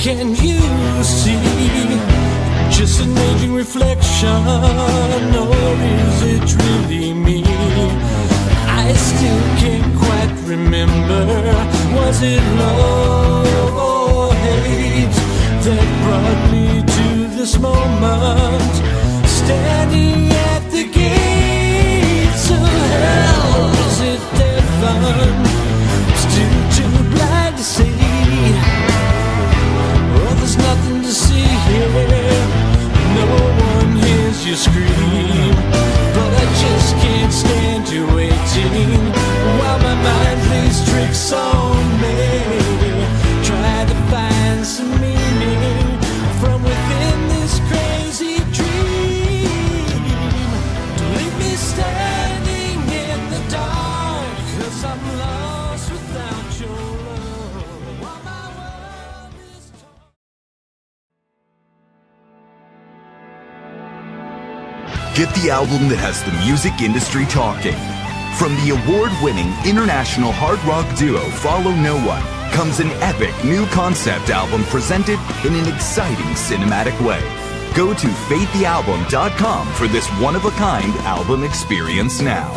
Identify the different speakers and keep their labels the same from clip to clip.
Speaker 1: Can you see just an aging reflection, or is it really me? I still can't quite remember. Was it love or hate that brought me to this moment, standing at the gates of hell? Was it heaven? Still too blind to see. Oh, there's nothing to see here. No one hears you scream, but I just can't stand you waiting while my mind plays tricks on me. Try to find some meaning from within this crazy dream. Don't leave me standing in the dark, 'cause I'm lost without your love. While my world is torn.
Speaker 2: Get the album that has the music industry talking. From the award-winning international hard rock duo Follow No One comes an epic new concept album presented in an exciting cinematic way. Go to faiththealbum.com for this one-of-a-kind album experience now.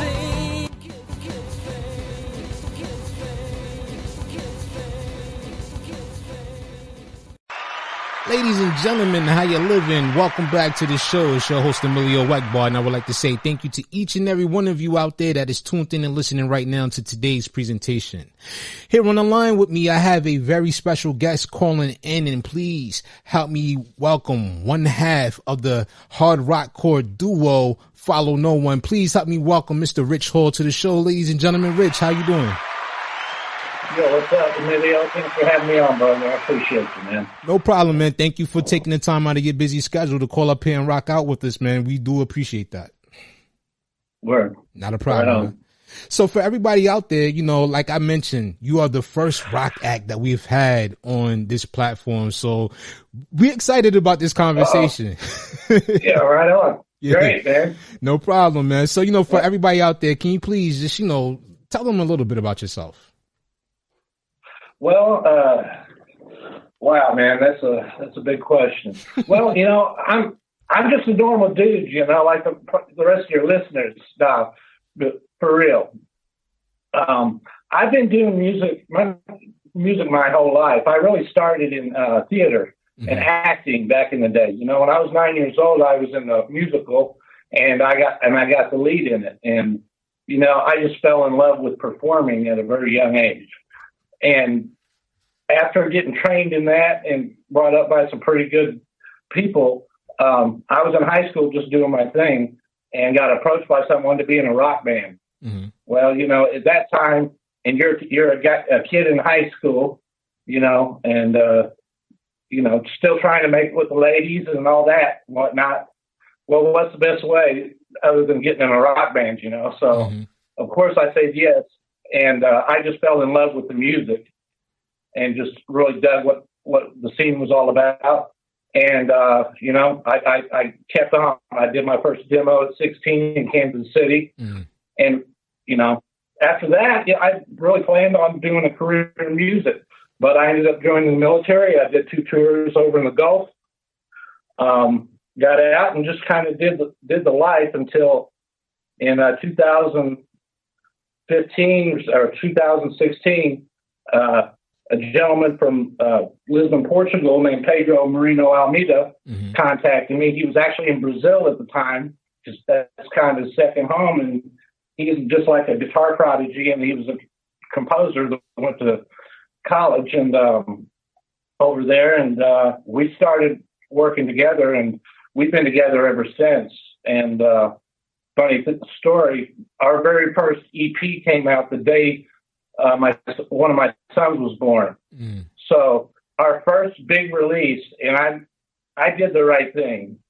Speaker 3: Ladies and gentlemen, how you living? Welcome back to the show. It's your host, Emelio Egbar, and I would like to say thank you to each and every one of you out there that is tuned in and listening right now to today's presentation. Here on the line with me, I have a very special guest calling in, and please help me welcome one half of the hard rock core duo, Follow No One. Please help me welcome Mr. Rich Hall to the show. Ladies and gentlemen, Rich, how you doing?
Speaker 4: Yo, what's up, Emelio? Thanks for having me on, brother. I appreciate you, man.
Speaker 3: No problem, man. Thank you for taking the time out of your busy schedule to call up here and rock out with us, man. We do appreciate that.
Speaker 4: Word.
Speaker 3: Not a problem.
Speaker 4: Right.
Speaker 3: So for everybody out there, you know, like I mentioned, you are the first rock act that we've had on this platform. So we're excited about this conversation.
Speaker 4: Yeah, right on.
Speaker 3: Yeah.
Speaker 4: Great, man.
Speaker 3: No problem, man. So, you know, for everybody out there, can you please just, you know, tell them a little bit about yourself?
Speaker 4: Well, wow, man, that's a big question. Well, you know, I'm just a normal dude, you know, like the rest of your listeners now, but for real. I've been doing music my whole life. I really started in theater and acting back in the day. You know, when I was 9 years old, I was in a musical, and I got the lead in it. And you know, I just fell in love with performing at a very young age. And after getting trained in that and brought up by some pretty good people, I was in high school just doing my thing and got approached by someone to be in a rock band. Mm-hmm. Well, you know, at that time, and you're a kid in high school, you know, and, you know, still trying to make it with the ladies and all that and whatnot. Well, what's the best way other than getting in a rock band, you know? So, of course, I said yes. And I just fell in love with the music and just really dug what the scene was all about. And, you know, I kept on. I did my first demo at 16 in Kansas City. And, you know, after that, yeah, I really planned on doing a career in music. But I ended up joining the military. I did 2 tours over in the Gulf. Got out and just kind of did the life until in 2015 or 2016, a gentleman from Lisbon, Portugal, named Pedro Marino Almeida contacted me. He was actually in Brazil at the time, because that's kind of his second home, and he's just like a guitar prodigy, and he was a composer that went to college and over there, and we started working together, and we've been together ever since. And funny story, our very first EP came out the day one of my sons was born. So our first big release, and I did the right thing,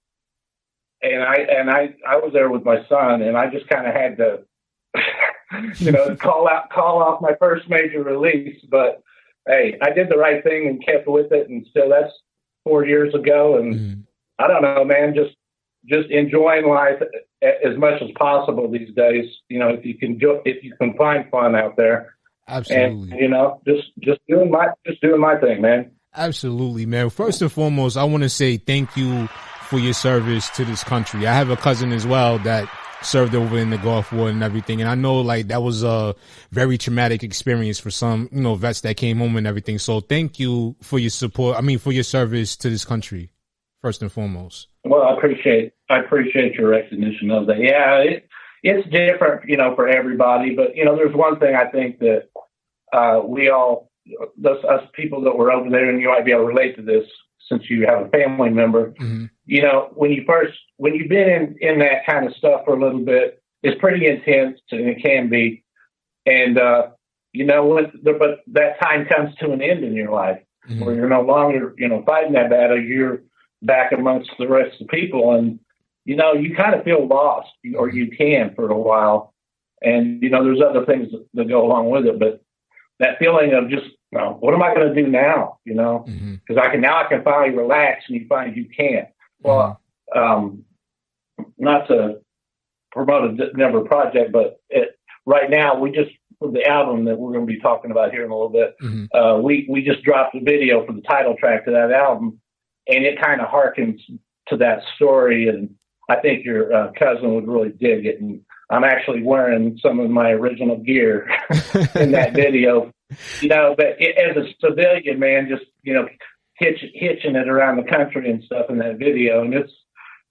Speaker 4: and I was there with my son, and I just kind of had to, you know, call off my first major release. But hey, I did the right thing and kept with it, and still that's 4 years ago, and I don't know, man, just enjoying life as much as possible these days. You know, if you can find fun out there.
Speaker 3: Absolutely.
Speaker 4: And, you know, just doing my thing, man.
Speaker 3: Absolutely, man. First and foremost, I want to say thank you for your service to this country. I have a cousin as well that served over in the Gulf War and everything. And I know like that was a very traumatic experience for some, vets that came home and everything. So thank you for your support. I mean, for your service to this country, first and foremost.
Speaker 4: Well, I appreciate your recognition of that. Yeah, it's different, for everybody. But, there's one thing I think that we all, us people that were over there, and you might be able to relate to this since you have a family member,
Speaker 3: mm-hmm.
Speaker 4: When you've been in that kind of stuff for a little bit, it's pretty intense, and it can be. And, but that time comes to an end in your life
Speaker 3: mm-hmm.
Speaker 4: where you're no longer, fighting that battle. You're back amongst the rest of the people, and, you kind of feel lost, or you can for a while. And, there's other things that go along with it, but that feeling of just, what am I going to do now? Because
Speaker 3: mm-hmm.
Speaker 4: I can finally relax, and you find you can't. Well, not to promote a Never project, but right now for the album that we're going to be talking about here in a little bit,
Speaker 3: mm-hmm.
Speaker 4: We just dropped a video for the title track to that album, and it kind of harkens to that story. And I think your cousin would really dig it. And I'm actually wearing some of my original gear in that video. But as a civilian, man, just, hitching it around the country and stuff in that video. And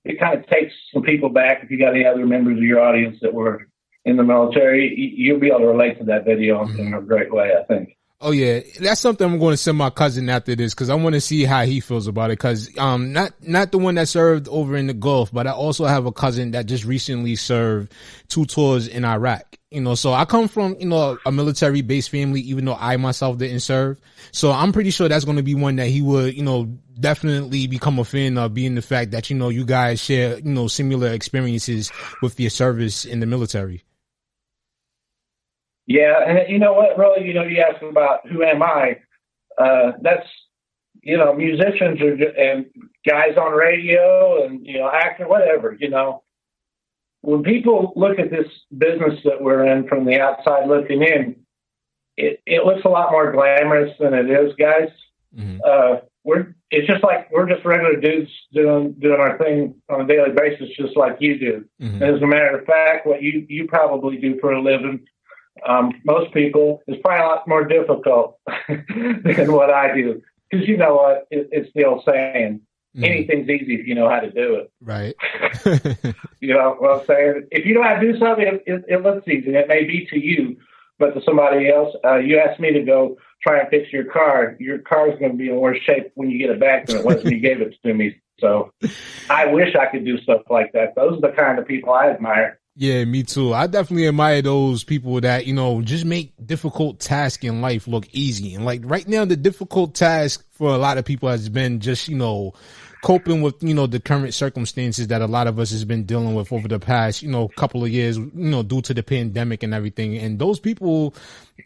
Speaker 4: it kind of takes some people back. If you got any other members of your audience that were in the military, you'll be able to relate to that video in a great way, I think.
Speaker 3: Oh yeah, that's something I'm going to send my cousin after this because I want to see how he feels about it. Because not the one that served over in the Gulf, but I also have a cousin that just recently served 2 tours in Iraq. So I come from a military based family, even though I myself didn't serve. So I'm pretty sure that's going to be one that he would definitely become a fan of, being the fact that you guys share similar experiences with your service in the military.
Speaker 4: Yeah, and you know what, really, you asked about who am I? That's, musicians and guys on radio and, actor, whatever, When people look at this business that we're in from the outside looking in, it looks a lot more glamorous than it is, guys.
Speaker 3: Mm-hmm.
Speaker 4: It's just like we're just regular dudes doing our thing on a daily basis, just like you do.
Speaker 3: Mm-hmm.
Speaker 4: And as a matter of fact, what you probably do for a living, most people, is probably a lot more difficult than what I do. Because you know what? It's the old saying, anything's easy if you know how to do it.
Speaker 3: Right.
Speaker 4: You know what I'm saying? If you know how to do something, it looks easy. It may be to you, but to somebody else, you asked me to go try and fix your car is going to be in worse shape when you get it back than it was when you gave it to me. So I wish I could do stuff like that. Those are the kind of people I admire.
Speaker 3: Yeah, me too. I definitely admire those people that, just make difficult tasks in life look easy. And like right now, the difficult task for a lot of people has been just, coping with, the current circumstances that a lot of us has been dealing with over the past, couple of years, due to the pandemic and everything. And those people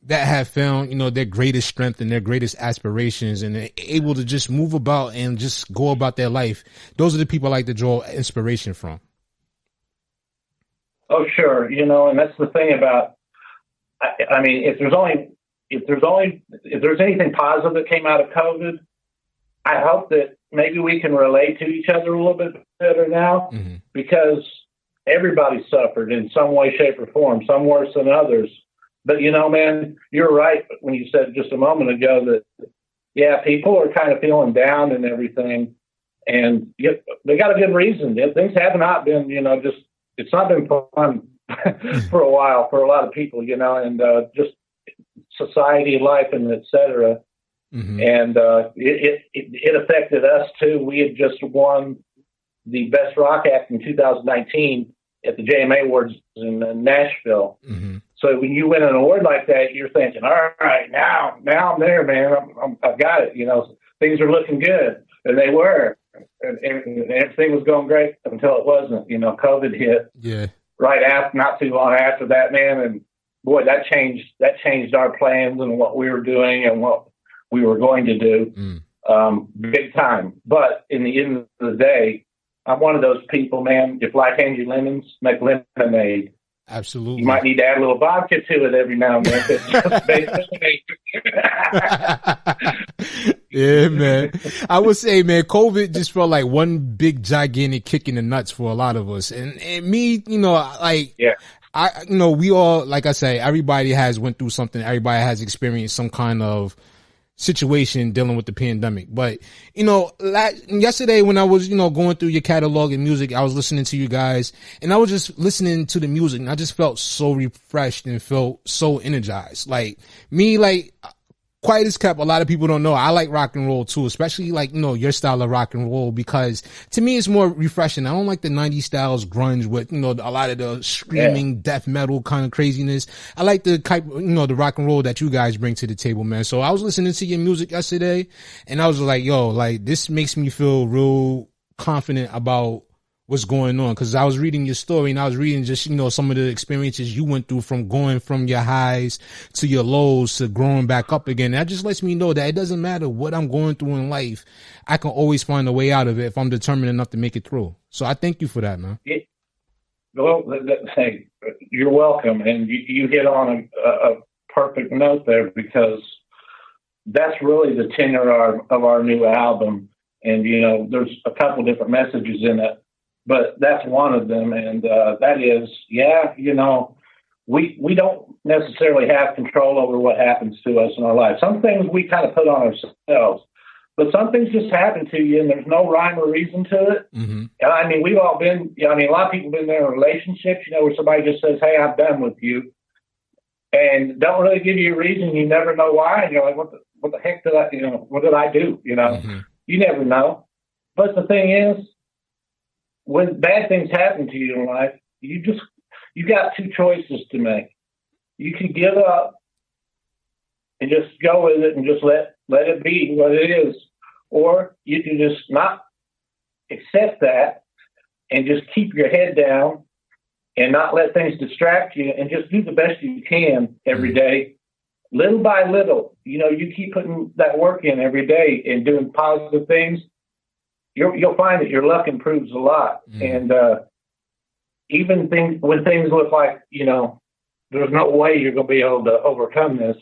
Speaker 3: that have found, their greatest strength and their greatest aspirations and they're able to just move about and just go about their life, those are the people I like to draw inspiration from.
Speaker 4: Oh, sure. And that's the thing about, I mean, if there's anything positive that came out of COVID, I hope that maybe we can relate to each other a little bit better now, because everybody suffered in some way, shape, or form, some worse than others. But, man, you're right when you said just a moment ago that, yeah, people are kind of feeling down and everything. And they got a good reason. Things have not been, it's not been fun for a while for a lot of people, and just society, life, and et cetera. And it affected us too. We had just won the Best Rock Act in 2019 at the JMA Awards in Nashville. So when you win an award like that, you're thinking, all right, now I'm there, man. I've got it. Things are looking good, and they were. And everything was going great until it wasn't. COVID hit.
Speaker 3: Yeah.
Speaker 4: Right after, not too long after that, man, and boy, that changed our plans and what we were doing and what we were going to do, big time. But in the end of the day, I'm one of those people, man. If life hands you lemons, make lemonade.
Speaker 3: Absolutely.
Speaker 4: You might need to add a little vodka to it every now and then.
Speaker 3: Yeah, man. I would say, man, COVID just felt like one big gigantic kick in the nuts for a lot of us. And me, like,
Speaker 4: yeah.
Speaker 3: We all, like I say, everybody has went through something. Everybody has experienced some kind of situation dealing with the pandemic. But, yesterday when I was, going through your catalog and music, I was listening to you guys and I was just listening to the music and I just felt so refreshed and felt so energized. Like me, like, quiet as kept, a lot of people don't know. I like rock and roll too, especially like, your style of rock and roll, because to me it's more refreshing. I don't like the 90s styles grunge with, a lot of the screaming death metal kind of craziness. I like the type, the rock and roll that you guys bring to the table, man. So I was listening to your music yesterday and I was like, yo, like this makes me feel real confident about what's going on, because I was reading your story and I was reading just some of the experiences you went through, from going from your highs to your lows to growing back up again. That just lets me know that it doesn't matter what I'm going through in life, I can always find a way out of it if I'm determined enough to make it through. So I thank you for that, man.
Speaker 4: Hey, you're welcome, and you hit on a perfect note there, because that's really the tenor of our new album. And there's a couple different messages in it, but that's one of them, and that is, we don't necessarily have control over what happens to us in our life. Some things we kind of put on ourselves, but some things just happen to you, and there's no rhyme or reason to it.
Speaker 3: Mm-hmm.
Speaker 4: And I mean, we've all been, a lot of people have been in relationships, where somebody just says, "Hey, I'm done with you," and don't really give you a reason. You never know why, and you're like, "What the heck did I, what did I do?"
Speaker 3: Mm-hmm.
Speaker 4: You never know. But the thing is, when bad things happen to you in life, you got two choices to make. You can give up and just go with it and just let it be what it is, or you can just not accept that and just keep your head down and not let things distract you, and just do the best you can every day, little by little. You keep putting that work in every day and doing positive things. You'll find that your luck improves a lot. And even when things look like, there's no way you're going to be able to overcome this,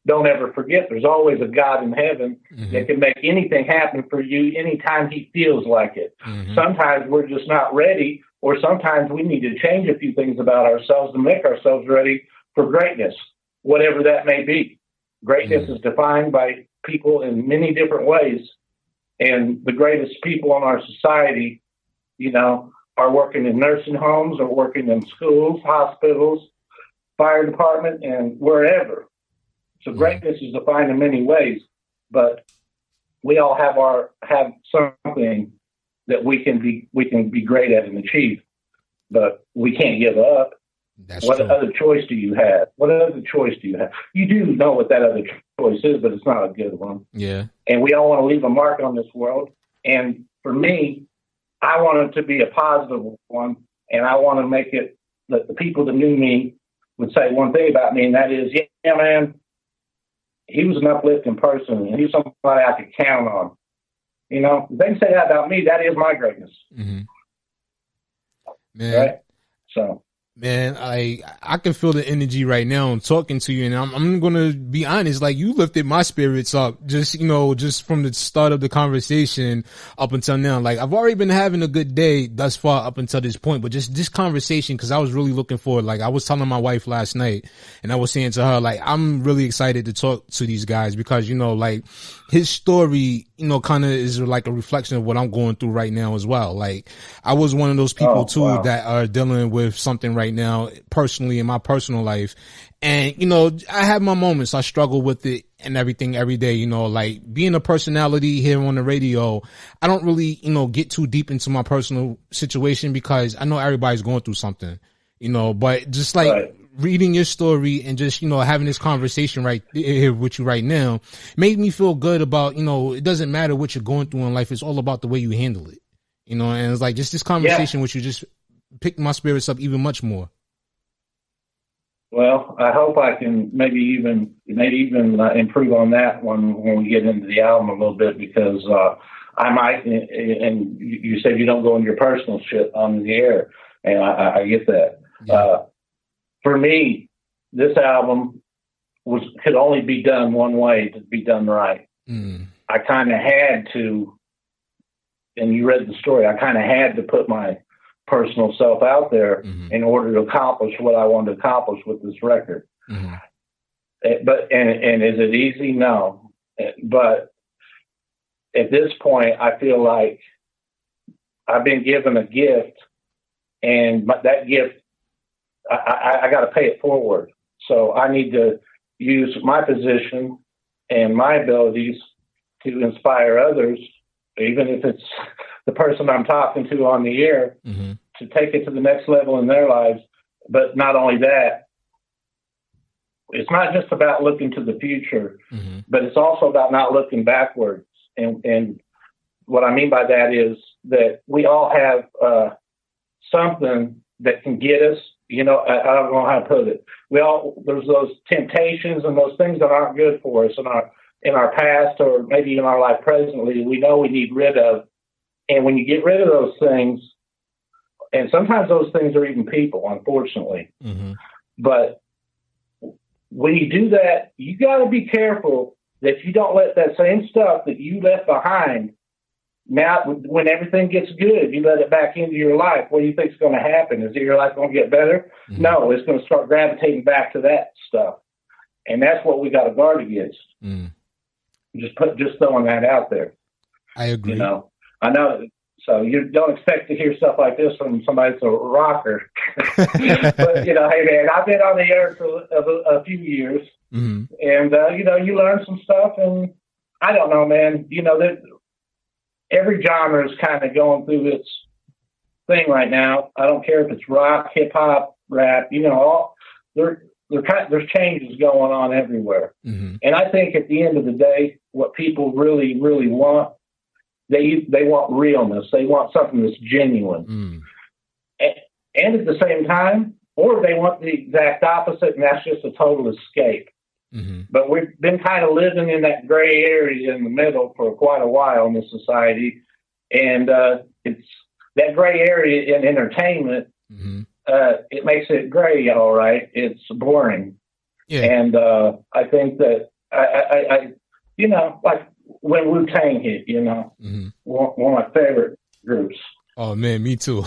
Speaker 4: don't ever forget there's always a God in heaven that can make anything happen for you anytime he feels like it. Sometimes we're just not ready, or sometimes we need to change a few things about ourselves to make ourselves ready for greatness, whatever that may be. Greatness is defined by people in many different ways. And the greatest people in our society, are working in nursing homes, or working in schools, hospitals, fire department, and wherever. So greatness is defined in many ways, but we all have something that we can be great at and achieve, but we can't give up. What
Speaker 3: true.
Speaker 4: Other choice do you have? What other choice do you have? You do know what that other choice is, but it's not a good one.
Speaker 3: Yeah.
Speaker 4: And we all want to leave a mark on this world. And for me, I want it to be a positive one. And I want to make it that the people that knew me would say one thing about me, and that is, yeah, man, he was an uplifting person, and he was somebody I could count on. If they can say that about me, that is my greatness.
Speaker 3: Man.
Speaker 4: Right? So.
Speaker 3: Man, I can feel the energy right now. I'm talking to you, and I'm gonna be honest. Like, you lifted my spirits up, just from the start of the conversation up until now. Like, I've already been having a good day thus far up until this point, but just this conversation, because I was really looking forward. Like, I was telling my wife last night, and I was saying to her, like, I'm really excited to talk to these guys, because like, his story, kind of is like a reflection of what I'm going through right now as well. Like, I was one of those people that are dealing with something right now personally in my personal life. And, I have my moments. I struggle with it and everything every day, like being a personality here on the radio. I don't really, get too deep into my personal situation, because I know everybody's going through something, but just like reading your story and just, having this conversation right here with you right now made me feel good about, it doesn't matter what you're going through in life. It's all about the way you handle it, and it's like just this conversation with you just picked my spirits up even much more.
Speaker 4: Well, I hope I can maybe even improve on that when we get into the album a little bit, because I might, and you said you don't go into your personal shit on the air, and I get that.
Speaker 3: Yeah.
Speaker 4: for me, this album could only be done one way to be done right. I kind of had to, and you read the story, I kind of had to put my personal self out there in order to accomplish what I wanted to accomplish with this record. But is it easy? No. But at this point, I feel like I've been given a gift, and that gift, I got to pay it forward. So I need to use my position and my abilities to inspire others, even if it's the person I'm talking to on the air, to take it to the next level in their lives. But not only that, it's not just about looking to the future, but it's also about not looking backwards. And what I mean by that is that we all have something that can get us, I don't know how to put it. There's those temptations and those things that aren't good for us in our past, or maybe in our life presently, we know we need rid of. And when you get rid of those things, and sometimes those things are even people, unfortunately, but when you do that, you got to be careful that you don't let that same stuff that you left behind. Now, when everything gets good, you let it back into your life. What do you think is going to happen? Is your life going to get better? No, it's going to start gravitating back to that stuff. And that's what we got to guard against. Just throwing that out there.
Speaker 3: I agree.
Speaker 4: I know. So you don't expect to hear stuff like this from somebody that's a rocker. But, hey, man, I've been on the air for a few years. And, you learn some stuff. And I don't know, man, that every genre is kind of going through its thing right now. I don't care if it's rock, hip hop, rap, there's changes going on everywhere. And I think at the end of the day, what people really, really want, they want realness. They want something that's genuine. And at the same time, or they want the exact opposite, and that's just a total escape. But we've been kind of living in that gray area in the middle for quite a while in this society. And it's that gray area in entertainment, it makes it gray, all right. It's boring. Yeah. And I think that, I like when Wu-Tang hit, one of my favorite groups.
Speaker 3: Oh, man, me too.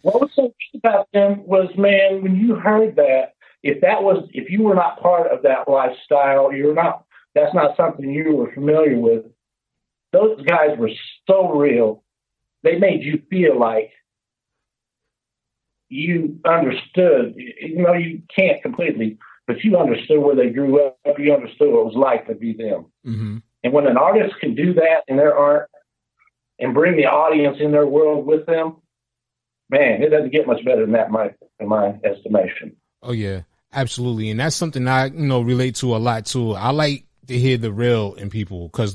Speaker 4: What was so good about them was, man, when you heard that, if you were not part of that lifestyle, that's not something you were familiar with. Those guys were so real. They made you feel like you understood, you can't completely, but you understood where they grew up. You understood what it was like to be them. And when an artist can do that in their art and bring the audience in their world with them, man, it doesn't get much better than that in my estimation.
Speaker 3: Oh, yeah, absolutely. And that's something I, relate to a lot too. I like to hear the real in people because,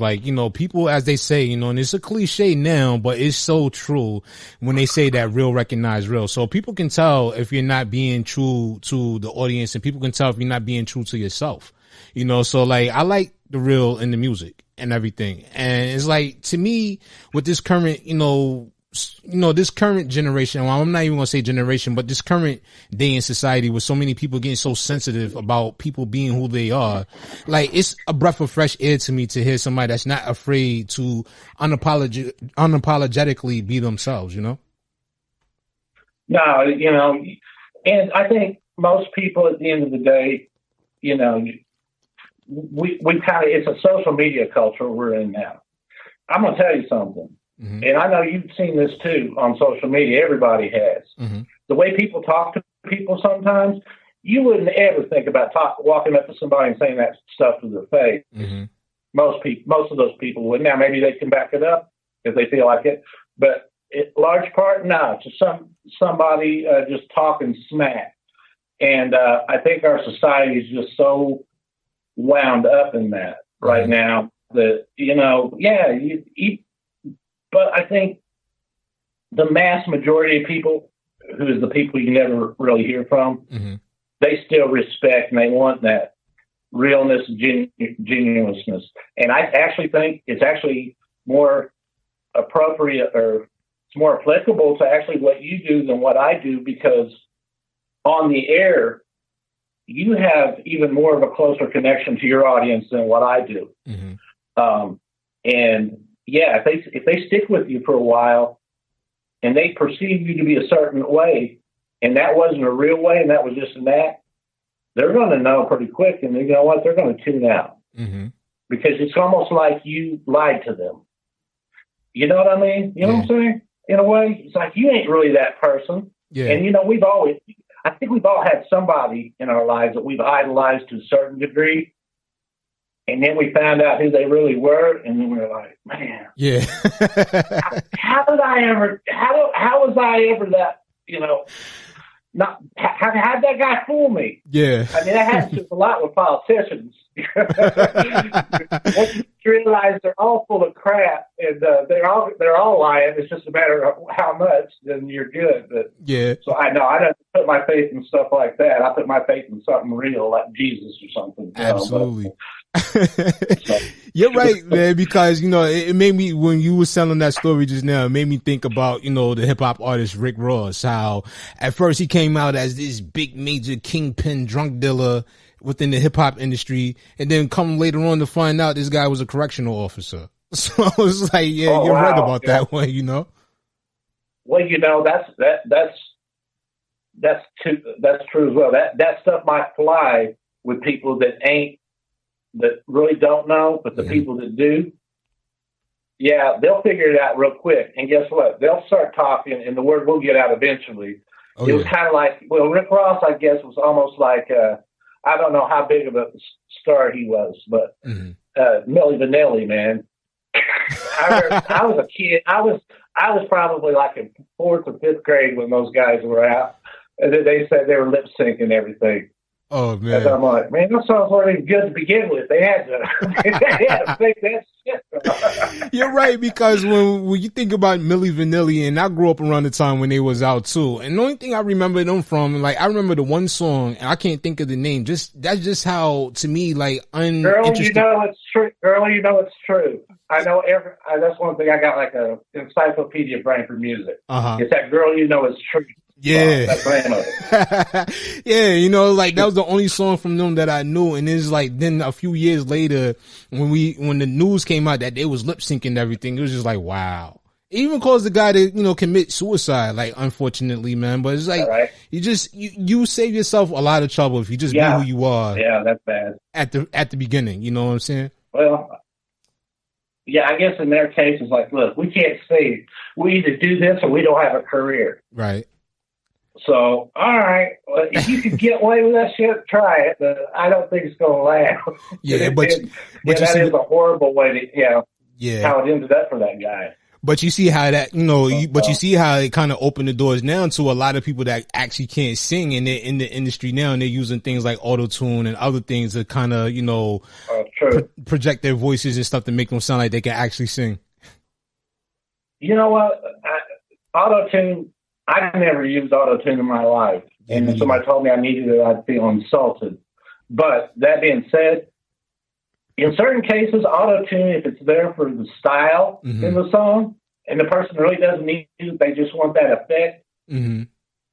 Speaker 3: people, as they say, and it's a cliche now, but it's so true when they say that real recognize real. So people can tell if you're not being true to the audience, and people can tell if you're not being true to yourself. So I like the real in the music and everything. And it's to me, with this current, this current generation, well, I'm not even going to say generation, but this current day in society with so many people getting so sensitive about people being who they are, it's a breath of fresh air to me to hear somebody that's not afraid to unapologetically be themselves,
Speaker 4: No, and I think most people at the end of the day, we kind of, it's a social media culture we're in now. I'm going to tell you something. And I know you've seen this too on social media. Everybody has. The way people talk to people sometimes, you wouldn't ever think about walking up to somebody and saying that stuff to their face. Most of those people would. Now, maybe they can back it up if they feel like it. But large part, no. Just somebody just talking smack. And I think our society is just so wound up in that right now that, but I think the mass majority of people, who is the people you never really hear from, they still respect and they want that realness, genuineness. And I actually think it's actually more appropriate, or it's more applicable to actually what you do than what I do, because on the air, you have even more of a closer connection to your audience than what I do. And yeah, if they stick with you for a while and they perceive you to be a certain way, and that wasn't a real way, and that was just an act, they're going to know pretty quick, and you know what? They're going to tune out because it's almost like you lied to them. You know what I mean? You know what I'm saying? In a way, it's like you ain't really that person. Yeah. And you know, I think we've all had somebody in our lives that we've idolized to a certain degree. And then we found out who they really were, and then we were like, man, how was I ever that, you know, not, how'd that guy fool me? Yeah. I mean, that happens a lot with politicians. Once you realize they're all full of crap, and they're all lying, it's just a matter of how much, then you're good. But so I know I don't put my faith in stuff like that. I put my faith in something real, like Jesus or something.
Speaker 3: Absolutely. You're right, man, because, you know, it made me, when you were telling that story just now, it made me think about, you know, the hip hop artist Rick Ross, how at first he came out as this big major kingpin drunk dealer within the hip hop industry, and then come later on to find out this guy was a correctional officer. So I was like, you're right about that one, you know?
Speaker 4: Well, you know, that's true as well. That stuff might fly with people that really don't know, but the people that do, they'll figure it out real quick. And guess what? They'll start talking, and the word will get out eventually. It was kind of like, well, Rick Ross, I guess, was almost like, I don't know how big of a star he was, but Milli Vanilli, man. I was a kid. I was probably like in 4th or 5th grade when those guys were out, and then they said they were lip syncing everything.
Speaker 3: Oh man!
Speaker 4: And I'm like, man, those songs weren't even good to begin with. They had to fake that shit.
Speaker 3: You're right, because when you think about Milli Vanilli, and I grew up around the time when they was out too, and the only thing I remember them from, like, I remember the one song, and I can't think of the name. That's just how, to me, like, uninteresting.
Speaker 4: Girl, you know it's true. Girl, you know it's true. I know that's one thing. I got like a encyclopedia brain for music. It's that Girl, You Know It's True.
Speaker 3: Yeah. Yeah, you know, like, that was the only song from them that I knew. And it's like, then a few years later, when the news came out that they was lip syncing everything, it was just like, wow. It even caused the guy to, you know, commit suicide, like, unfortunately, man. But it's like, you save yourself a lot of trouble if you just be who you are.
Speaker 4: Yeah, that's bad.
Speaker 3: At the beginning, you know what I'm saying?
Speaker 4: Well, yeah, I guess in their case, it's like, look, we can't sing. We either do this or we don't have a career.
Speaker 3: Right.
Speaker 4: So, all right, well, if you could get away with that shit, try it. But I don't think it's going to last.
Speaker 3: Yeah, but
Speaker 4: that is a horrible way to, how it ended up for that guy.
Speaker 3: But you see how that, you know, but you see how it kind of opened the doors now to a lot of people that actually can't sing, and they're in the industry now, and they're using things like auto-tune and other things to kind of, you know, project their voices and stuff to make them sound like they can actually sing.
Speaker 4: You know what? Auto-tune, I never used auto-tune in my life. And if somebody told me I needed it, I'd feel insulted. But that being said, in certain cases, auto-tune, if it's there for the style in the song, and the person really doesn't need it, they just want that effect.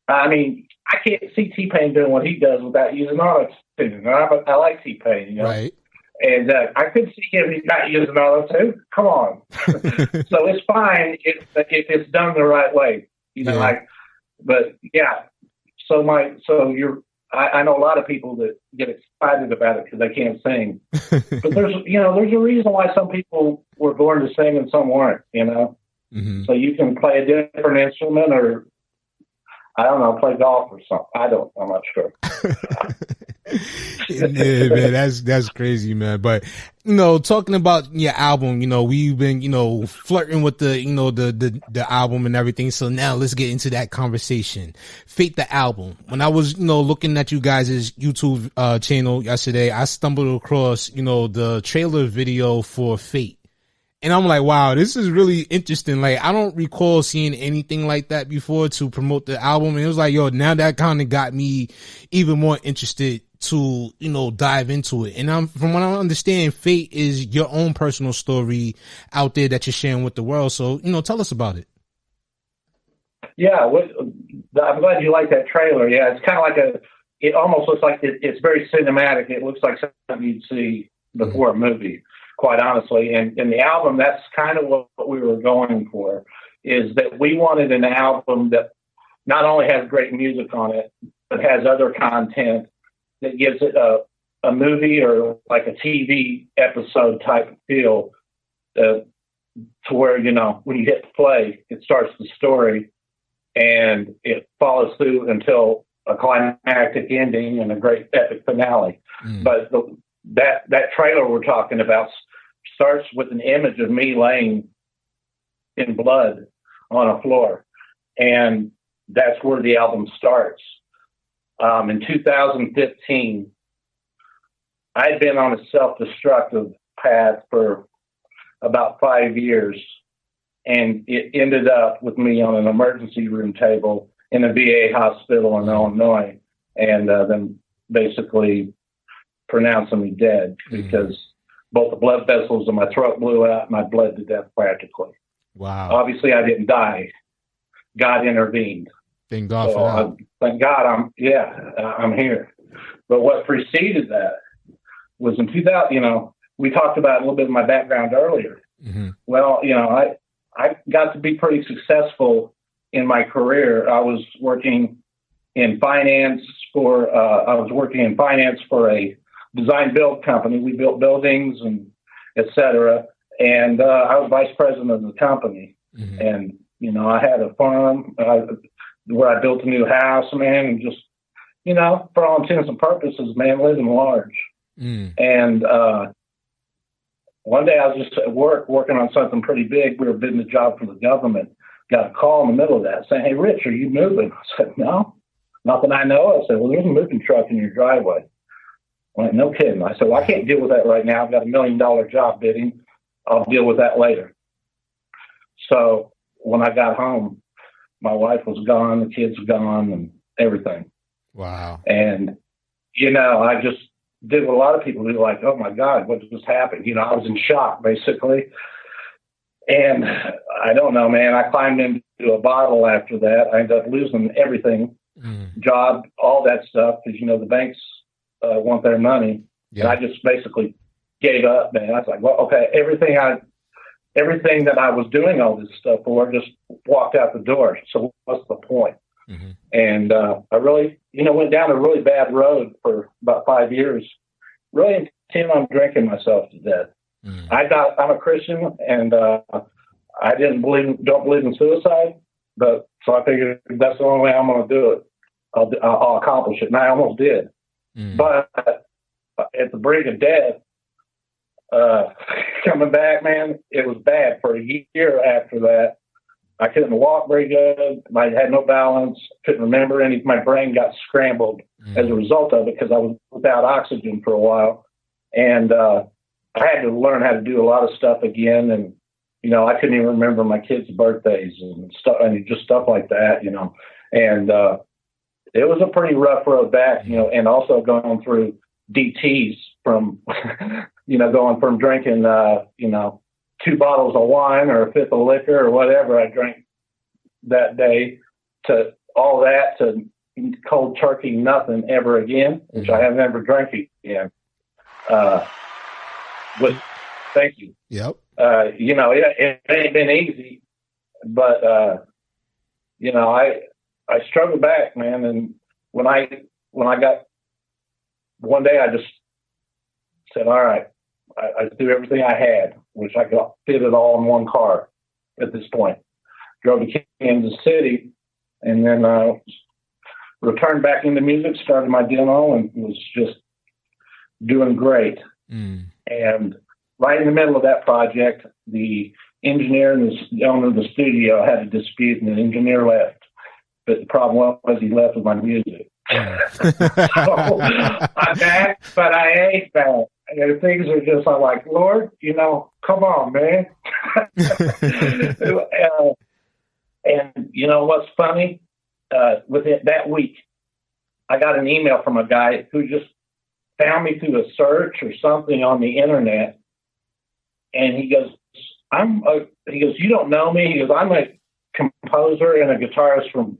Speaker 4: I mean, I can't see T-Pain doing what he does without using auto-tune. I like T-Pain, you know? Right. And I could see him not using auto-tune. Come on. So it's fine if it's done the right way. You know, but I know a lot of people that get excited about it because they can't sing. But there's a reason why some people were born to sing and some weren't, you know? So you can play a different instrument, or, I don't know, play golf or something. I'm not sure.
Speaker 3: Yeah, man, that's crazy, man. But, you know, talking about your album, you know, we've been, you know, flirting with the, you know, the album and everything. So now let's get into that conversation. Fate, the album. When I was, you know, looking at you guys' YouTube channel yesterday, I stumbled across, you know, the trailer video for Fate. And I'm like, wow, this is really interesting. Like, I don't recall seeing anything like that before to promote the album. And it was like, yo, now that kind of got me even more interested to, you know, dive into it. And from what I understand, Fate is your own personal story out there that you're sharing with the world. So, you know, tell us about it.
Speaker 4: Yeah, I'm glad you like that trailer. Yeah, it's kind of like it almost looks like it's very cinematic. It looks like something you'd see before a movie, quite honestly. And the album, that's kind of what we were going for, is that we wanted an album that not only has great music on it, but has other content that gives it a movie or like a TV episode type feel, to where, you know, when you hit play, it starts the story and it follows through until a climactic ending and a great epic finale. But that trailer we're talking about starts with an image of me laying in blood on a floor, and that's where the album starts. In 2015, I had been on a self-destructive path for about 5 years, and it ended up with me on an emergency room table in a VA hospital in Illinois, and then basically pronouncing me dead because both the blood vessels in my throat blew out and I bled to death practically.
Speaker 3: Wow.
Speaker 4: Obviously, I didn't die. God intervened.
Speaker 3: Thank God for that.
Speaker 4: Thank God I'm here. But what preceded that was in 2000, you know, we talked about a little bit of my background earlier. Well, you know, I got to be pretty successful in my career. I was working in finance for a design build company. We built buildings and et cetera. And I was vice president of the company. And, you know, I had a farm where I built a new house, man, and just, you know, for all intents and purposes, man, living large. And one day I was just at work working on something pretty big. We were bidding a job for the government. Got a call in the middle of that saying, "Hey, Rich, are you moving?" I said, "No, not that I know." I said, "Well, there's a moving truck in your driveway." I went, "No kidding." I said, "Well, I can't deal with that right now. I've got $1 million job bidding. I'll deal with that later." So when I got home, my wife was gone, the kids were gone, and everything.
Speaker 3: Wow.
Speaker 4: And, you know, I just did what a lot of people do, like, "Oh my God, what just happened?" You know, I was in shock, basically. And I don't know, man, I climbed into a bottle after that. I ended up losing everything, job, all that stuff, because, you know, the banks want their money. And I just basically gave up, man. I was like, well, okay, everything that I was doing all this stuff for just walked out the door. So what's the point? And I really, you know, went down a really bad road for about 5 years, really intent on drinking myself to death. I'm a Christian, and I don't believe in suicide, but so I figured that's the only way I'm going to do it. I'll accomplish it, and I almost did. But at the brink of death, coming back, man, it was bad for a year after that. I couldn't walk very good. I had no balance. Couldn't remember any. My brain got scrambled as a result of it because I was without oxygen for a while, and I had to learn how to do a lot of stuff again. And you know, I couldn't even remember my kids' birthdays and stuff, and just stuff like that. You know, and it was a pretty rough road back. You know, and also going through DTs from, you know, going from drinking, you know, 2 bottles of wine or a fifth of liquor or whatever I drank that day to all that to cold turkey, nothing ever again, which I have never drank again. Thank you.
Speaker 3: Yep.
Speaker 4: You know, it ain't been easy, but, you know, I struggled back, man. And when I got, one day I just said, all right, I threw everything I had, which I could fit it all in one car at this point. Drove to Kansas City, and then returned back into music, started my demo, and was just doing great. And right in the middle of that project, the engineer and the owner of the studio had a dispute, and the engineer left. But the problem was he left with my music. So I'm back, but I ain't back. And things are just, I'm like, Lord, you know, come on, man. And you know what's funny? Within that week, I got an email from a guy who just found me through a search or something on the internet. And he goes, you don't know me? He goes, I'm a composer and a guitarist from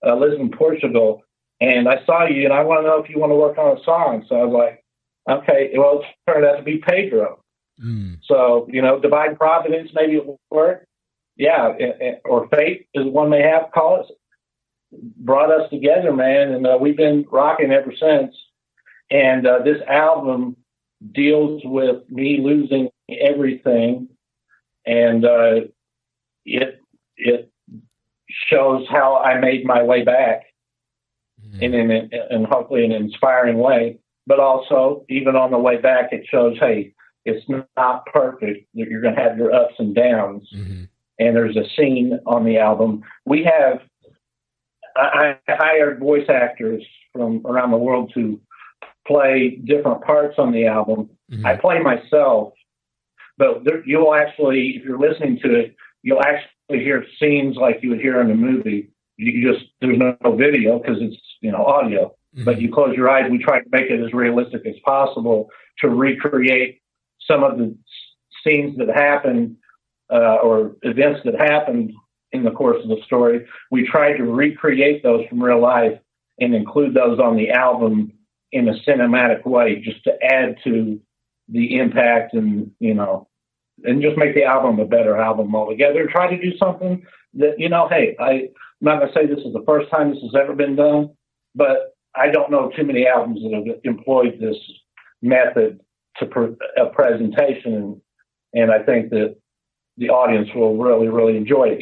Speaker 4: lives in Portugal, and I saw you, and I want to know if you want to work on a song. So I was like, okay, well, it turned out to be Pedro. So, divine providence, maybe it will work. Yeah, or fate is one they have, call it, brought us together, man, and we've been rocking ever since. And this album deals with me losing everything, and it shows how I made my way back in hopefully an inspiring way. But also, even on the way back, it shows, hey, it's not perfect. You're going to have your ups and downs. And there's a scene on the album. I hired voice actors from around the world to play different parts on the album. I play myself, but you'll actually, if you're listening to it, you'll actually hear scenes like you would hear in a movie. There's no video because it's, audio, but you close your eyes. We try to make it as realistic as possible to recreate some of the scenes that happened or events that happened in the course of the story. We tried to recreate those from real life and include those on the album in a cinematic way, just to add to the impact and just make the album a better album altogether. Try to do something that, hey, I'm not going to say this is the first time this has ever been done, but I don't know too many albums that have employed this method to a presentation. And I think that the audience will really, really enjoy it.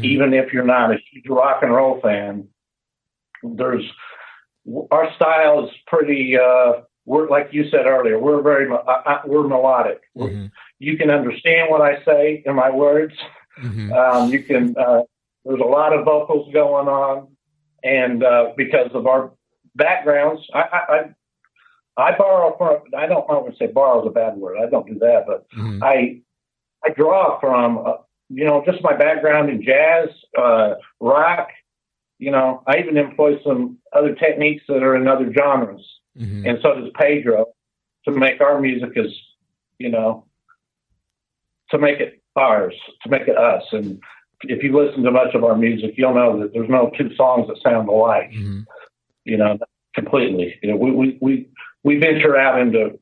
Speaker 4: Even if you're not a huge rock and roll fan, our style is pretty, we're, like you said earlier, we're we're melodic. You can understand what I say in my words. You can, there's a lot of vocals going on, and because of our backgrounds, I borrow from, I don't want to say borrow is a bad word. I don't do that, but I draw from, just my background in jazz, rock. I even employ some other techniques that are in other genres. And so does Pedro, to make our music as, to make it ours, to make it us. And if you listen to much of our music, you'll know that there's no two songs that sound alike, completely. We venture out into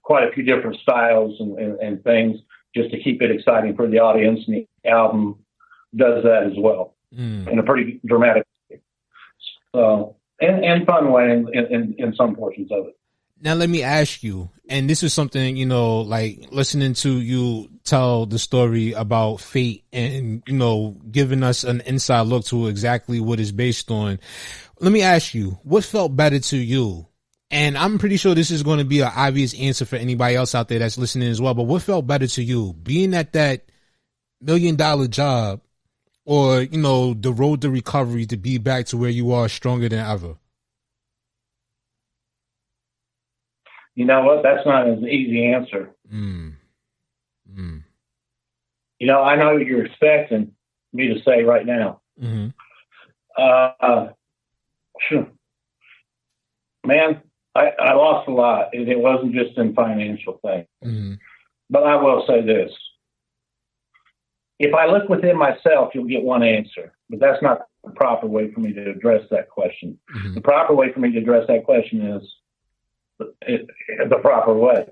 Speaker 4: quite a few different styles and things just to keep it exciting for the audience. And the album does that as well in a pretty dramatic way. So, and fun way in some portions of it.
Speaker 3: Now, let me ask you, and this is something, like listening to you tell the story about fate and, giving us an inside look to exactly what it's based on. Let me ask you, what felt better to you? And I'm pretty sure this is going to be an obvious answer for anybody else out there that's listening as well. But what felt better to you, being at that $1 million job, or, the road to recovery to be back to where you are stronger than ever?
Speaker 4: You know what? That's not an easy answer. I know what you're expecting me to say right now. Man, I lost a lot, and it wasn't just in financial things. But I will say this. If I look within myself, you'll get one answer. But that's not the proper way for me to address that question. The proper way for me to address that question is the proper way.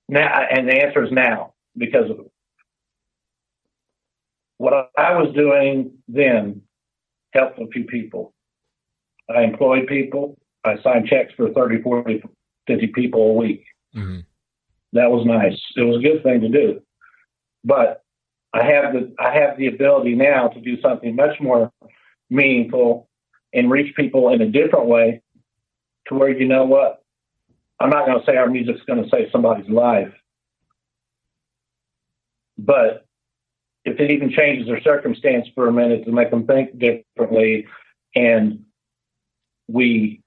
Speaker 4: Now, and the answer is now, because of what I was doing then helped a few people. I employed people. I signed checks for 30, 40, 50 people a week. That was nice. It was a good thing to do. But I have the ability now to do something much more meaningful and reach people in a different way, to where, you know what? I'm not going to say our music's going to save somebody's life, but if it even changes their circumstance for a minute to make them think differently, and we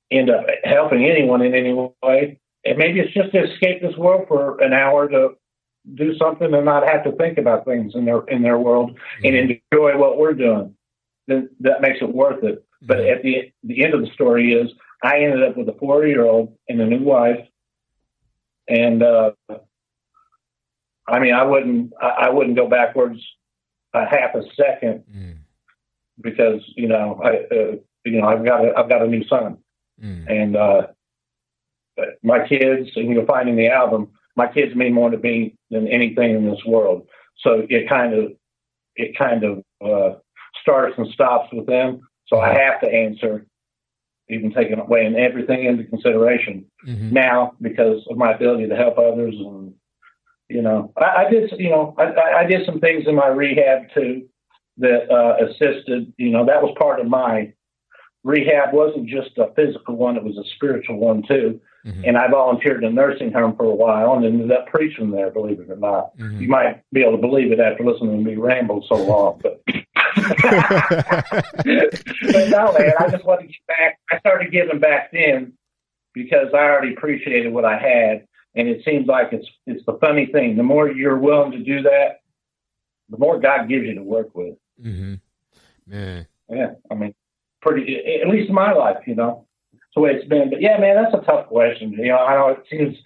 Speaker 4: end up helping anyone in any way, and maybe it's just to escape this world for an hour, to do something and not have to think about things in their world and enjoy what we're doing, then that makes it worth it. But at the end of the story is, I ended up with a 4-year-old and a new wife. And, I wouldn't go backwards a half a second because I've got a new son, and my kids, and you'll find in the album, my kids mean more to me than anything in this world. So it kind of starts and stops with them. So I have to answer, even taking away and everything into consideration now because of my ability to help others. And, I did some things in my rehab too that assisted, that was part of my rehab. Wasn't just a physical one. It was a spiritual one too. And I volunteered in a nursing home for a while and ended up preaching there, believe it or not. You might be able to believe it after listening to me ramble so long, but but no, man, I just want to get back. I started giving back then because I already appreciated what I had, and it seems like it's the funny thing. The more you're willing to do that, the more God gives you to work with.
Speaker 3: Man,
Speaker 4: yeah, I mean, pretty, at least in my life, it's the way it's been. But yeah, man, that's a tough question. I know it seems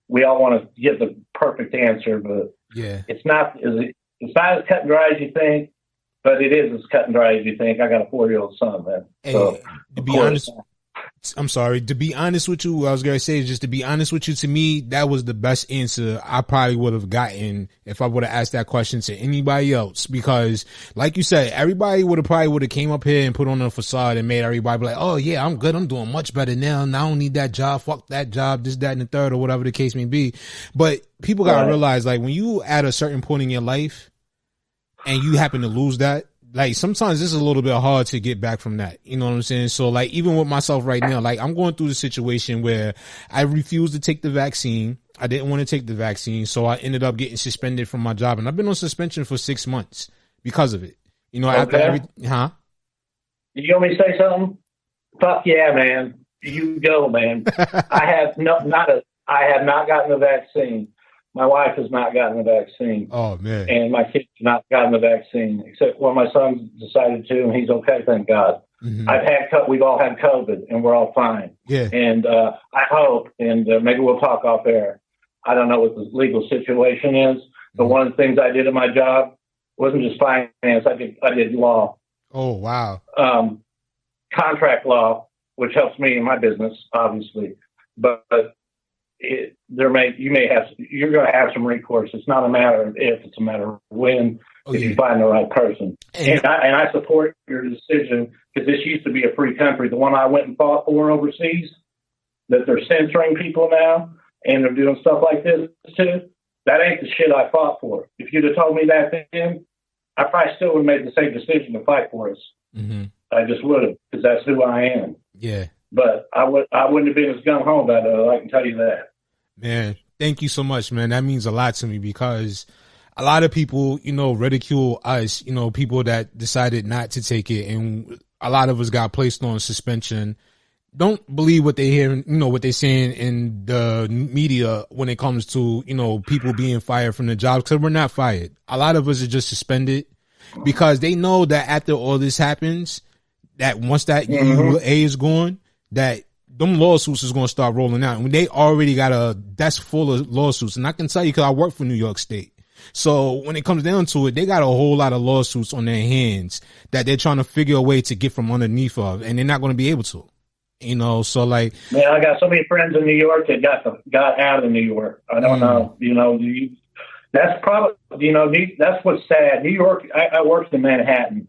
Speaker 4: we all want to give the perfect answer, but
Speaker 3: yeah,
Speaker 4: it's not as cut and dry as you think. But it is as cut and dry as you think. I got a 4-year-old son, man.
Speaker 3: Hey,
Speaker 4: so,
Speaker 3: to be honest, I'm sorry. To be honest with you, what I was going to say is just to be honest with you, to me, that was the best answer I probably would have gotten if I would have asked that question to anybody else. Because like you said, everybody would have came up here and put on a facade and made everybody be like, oh yeah, I'm good. I'm doing much better now. And I don't need that job. Fuck that job, this, that, and the third, or whatever the case may be. But people got to realize, like, when you at a certain point in your life, and you happen to lose that, like, sometimes this is a little bit hard to get back from that. You know what I'm saying? So, like, even with myself right now, like, I'm going through the situation where I refused to take the vaccine. I didn't want to take the vaccine. So I ended up getting suspended from my job. And I've been on suspension for 6 months because of it. After everything, huh?
Speaker 4: You want me to say something? Fuck yeah, man. You go, man. I have not gotten the vaccine. My wife has not gotten the vaccine.
Speaker 3: Oh, man.
Speaker 4: And my kids have not gotten the vaccine, except when my son decided to, and he's okay, thank God. We've all had COVID, and we're all fine.
Speaker 3: Yeah.
Speaker 4: And I hope, and maybe we'll talk off air. I don't know what the legal situation is, but one of the things I did in my job wasn't just finance. I did law.
Speaker 3: Oh, wow.
Speaker 4: Contract law, which helps me in my business, obviously. But you're going to have some recourse. It's not a matter of if, it's a matter of when, if you find the right person. And I support your decision, because this used to be a free country. The one I went and fought for overseas, that they're censoring people now, and they're doing stuff like this too, that ain't the shit I fought for. If you'd have told me that then, I probably still would have made the same decision to fight for us. I just would have, because that's who I am.
Speaker 3: Yeah.
Speaker 4: But I wouldn't have been as gung-ho about it, I can tell you that.
Speaker 3: Man, thank you so much, man. That means a lot to me, because a lot of people, ridicule us, people that decided not to take it. And a lot of us got placed on suspension. Don't believe what they hear, what they're saying in the media when it comes to, people being fired from the jobs, because we're not fired. A lot of us are just suspended because they know that after all this happens, that once that UA is gone, that them lawsuits is going to start rolling out. And they already got a desk full of lawsuits. And I can tell you, because I work for New York State. So when it comes down to it, they got a whole lot of lawsuits on their hands that they're trying to figure a way to get from underneath of, and they're not going to be able to. So like, man,
Speaker 4: I got so many friends in New York that got out of New York. I don't know, that's probably, that's what's sad. New York, I worked in Manhattan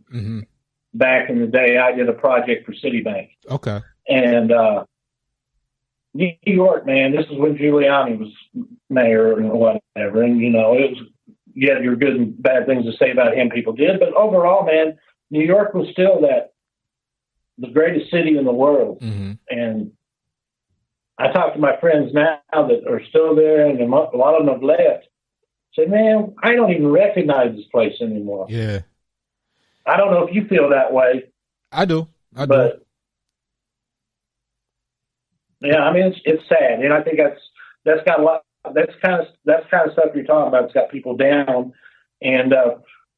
Speaker 4: back in the day. I did a project for Citibank.
Speaker 3: Okay.
Speaker 4: And, New York, man, this is when Giuliani was mayor and whatever. And, it was, you had your good and bad things to say about him, people did. But overall, man, New York was still the greatest city in the world. And I talk to my friends now that are still there, and a lot of them have left. Say, man, I don't even recognize this place anymore.
Speaker 3: Yeah.
Speaker 4: I don't know if you feel that way.
Speaker 3: I do.
Speaker 4: But, yeah, I mean, it's sad, and I think that's got a lot. That's kind of stuff you're talking about. It's got people down, and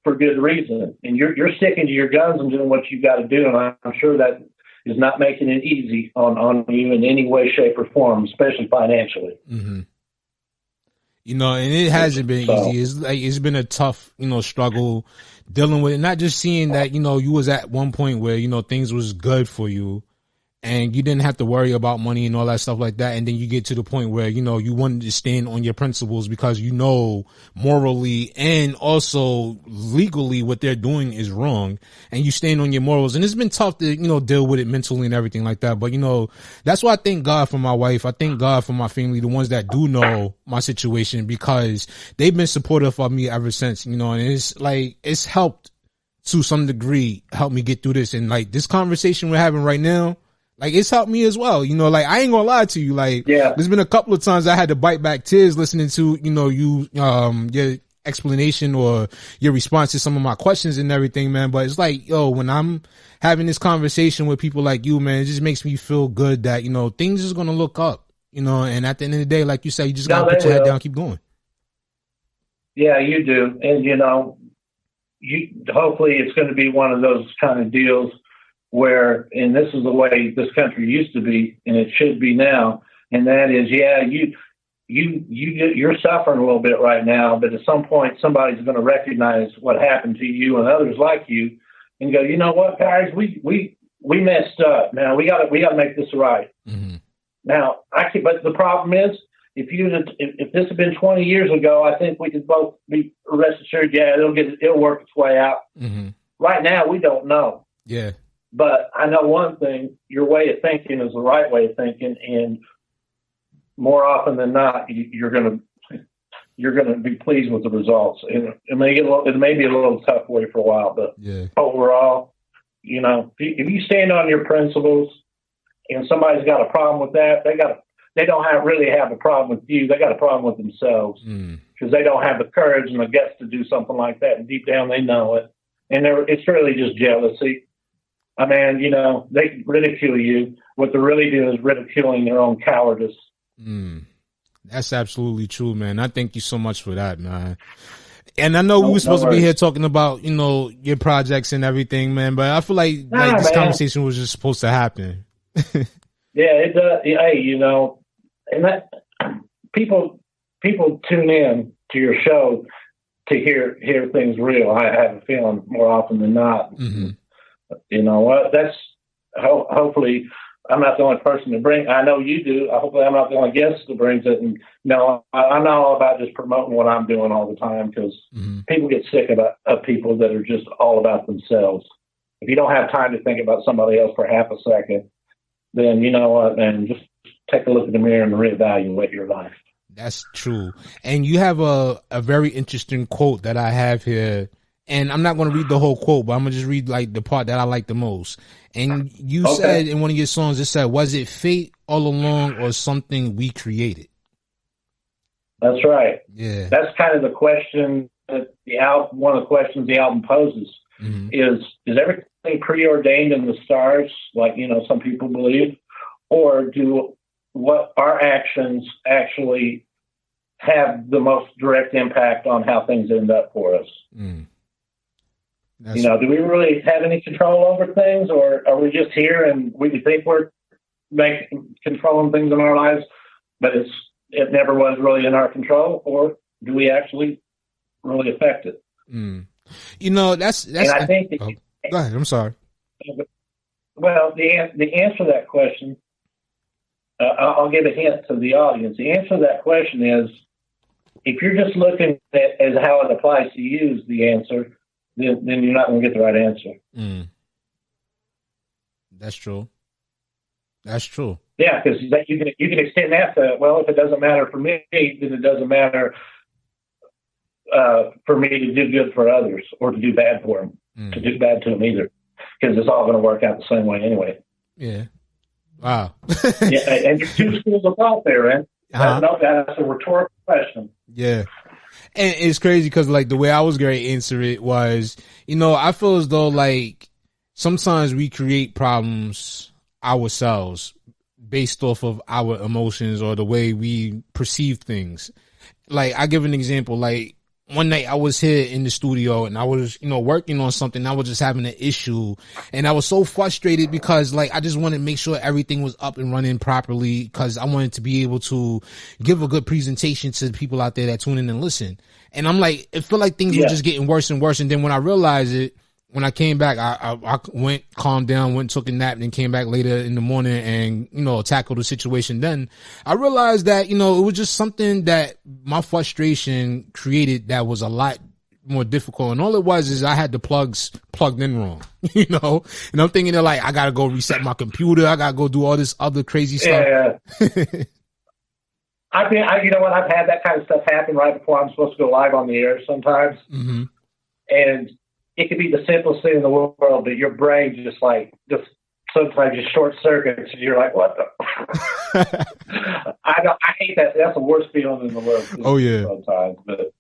Speaker 4: for good reason. And you're sticking to your guns and doing what you got to do. And I'm sure that is not making it easy on you in any way, shape, or form, especially financially.
Speaker 3: You know, and it hasn't been easy. It's like, it's been a tough, you know, struggle dealing with it. Not just seeing that, you know, you was at one point where, you know, things was good for you and you didn't have to worry about money and all that stuff like that. And then you get to the point where, you know, you wanted to stand on your principles because you know morally and also legally what they're doing is wrong, and you stand on your morals. And it's been tough to, you know, deal with it mentally and everything like that. But, you know, that's why I thank God for my wife. I thank God for my family, the ones that do know my situation, because they've been supportive of me ever since, you know, and it's like, it's helped to some degree help me get through this. And like this conversation we're having right now, like, it's helped me as well. You know, like, I ain't gonna lie to you. Like, there's been a couple of times I had to bite back tears listening to, you know, your explanation or your response to some of my questions and everything, man. But it's like, yo, when I'm having this conversation with people like you, man, it just makes me feel good that, you know, things is gonna look up, you know, and at the end of the day, like you say, you just gotta put your head down, keep going. Yeah, you do. And, you know, hopefully it's going to be one of those kind of deals where, and this is the way this country used to be, and it should be now, and that is, you're suffering a little bit right now, but at some point somebody's going to recognize what happened to you and others like you, and go, you know what, guys, we messed up, man. We got to make this right. Mm-hmm. Now, but the problem is, if this had been 20 years ago, I think we could both be rest assured, it'll work its way out. Mm-hmm. Right now, we don't know. Yeah. But I know one thing, your way of thinking is the right way of thinking, and more often than not, you're going to be pleased with the results. And it may be a little tough for you for a while, but overall, you know, if you stand on your principles and somebody's got a problem with that, they don't really have a problem with you. They got a problem with themselves because they don't have the courage and the guts to do something like that. And deep down, they know it. And it's really just jealousy. I mean, you know, they ridicule you. What they're really doing is ridiculing their own cowardice. That's absolutely true, man. I thank you so much for that, man. And I know we were supposed to be here talking about, you know, your projects and everything, man, but I feel like this conversation was just supposed to happen.
Speaker 4: Yeah, it does. Hey, you know, and that people tune in to your show to hear things real. I have a feeling more often than not. Mm-hmm. You know what? That's hopefully I'm not the only person to bring. I know you do. Hopefully I'm not the only guest that brings it. And no, I'm not all about just promoting what I'm doing all the time, because people get sick of people that are just all about themselves. If you don't have time to think about somebody else for half a second, then you know what, man, just take a look in the mirror and reevaluate your life.
Speaker 3: That's true. And you have a very interesting quote that I have here. And I'm not going to read the whole quote, but I'm going to just read like the part that I like the most. And you said in one of your songs, it said, "Was it fate all along or something we created?"
Speaker 4: That's right.
Speaker 3: Yeah.
Speaker 4: That's kind of the question that one of the questions the album poses is everything preordained in the stars, like, you know, some people believe, or do what our actions actually have the most direct impact on how things end up for us? You know, do we really have any control over things, or are we just here and we think we're controlling things in our lives, but it never was really in our control, or do we actually really affect it?
Speaker 3: You know, that's. And
Speaker 4: I think.
Speaker 3: Go ahead. I'm sorry.
Speaker 4: Well, the answer to that question, I'll give a hint to the audience. The answer to that question is, if you're just looking at as how it applies to you as the answer, then you're not going to get the right answer. That's true. That's true. Yeah, because you can extend that to, well, if it doesn't matter for me, then it doesn't matter for me to do good for others or to do bad for them, to do bad to them either, because it's all going to work out the same way anyway. Yeah. Wow. Yeah, and there's two schools of thought there, man. That's a rhetorical question.
Speaker 3: Yeah. And it's crazy because, like, the way I was going to answer it was, you know, I feel as though, like, sometimes we create problems ourselves based off of our emotions or the way we perceive things. Like, I give an example, like, one night I was here in the studio and I was, working on something. I was just having an issue and I was so frustrated because like, I just wanted to make sure everything was up and running properly because I wanted to be able to give a good presentation to the people out there that tune in and listen. And I'm like, it felt like things were just getting worse and worse. And then when I realized it, when I came back, I went, calmed down, went and took a nap, and then came back later in the morning and, tackled the situation. Then I realized that, it was just something that my frustration created that was a lot more difficult. And all it was is I had the plugs plugged in wrong, and I'm thinking they're like, I got to go reset my computer. I got to go do all this other crazy stuff.
Speaker 4: Yeah. You know what? I've had that kind of stuff happen right before I'm supposed to go live on the air sometimes.
Speaker 3: Mm-hmm.
Speaker 4: And it could be the simplest thing in the world, but your brain just sometimes just short circuits, and you're like, "What the?" I hate that. That's the worst feeling in the world.
Speaker 3: Oh yeah.
Speaker 4: Sometimes, but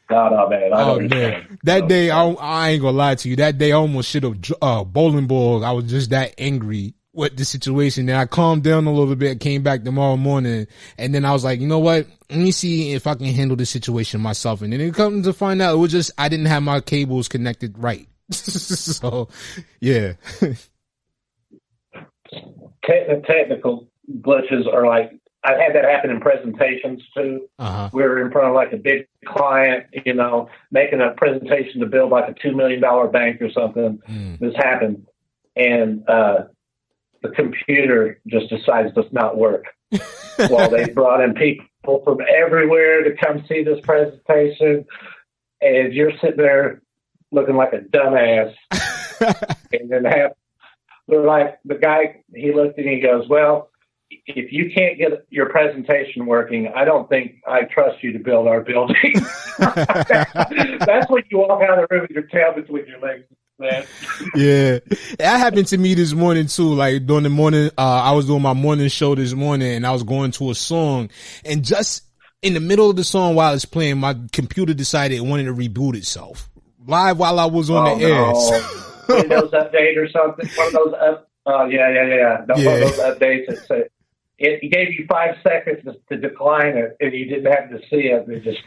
Speaker 4: no, man.
Speaker 3: Oh man, that day I ain't gonna lie to you. That day I almost should have bowling ball. I was just that angry with the situation. Then I calmed down a little bit, came back tomorrow morning, and then I was like, you know what? Let me see if I can handle this situation myself. And then it comes to find out it was just I didn't have my cables connected right. So, yeah.
Speaker 4: Technical glitches are like, I've had that happen in presentations too.
Speaker 3: Uh-huh.
Speaker 4: We were in front of like a big client, making a presentation to build like a $2 million bank or something. This happened. And, the computer just decides to not work. Well, they brought in people from everywhere to come see this presentation, and you're sitting there looking like a dumbass. And then they're like, the guy, he looked and he goes, "Well, if you can't get your presentation working, I don't think I trust you to build our building." That's when you walk out of the room with your tail between your legs. Man.
Speaker 3: Yeah, that happened to me this morning too. Like during the morning, I was doing my morning show this morning and I was going to a song, and just in the middle of the song while it's playing, my computer decided it wanted to reboot itself live while I was on the air.
Speaker 4: Windows update or something. One of those one of those updates that say it gave you 5 seconds to decline it, and you didn't have to see it. It just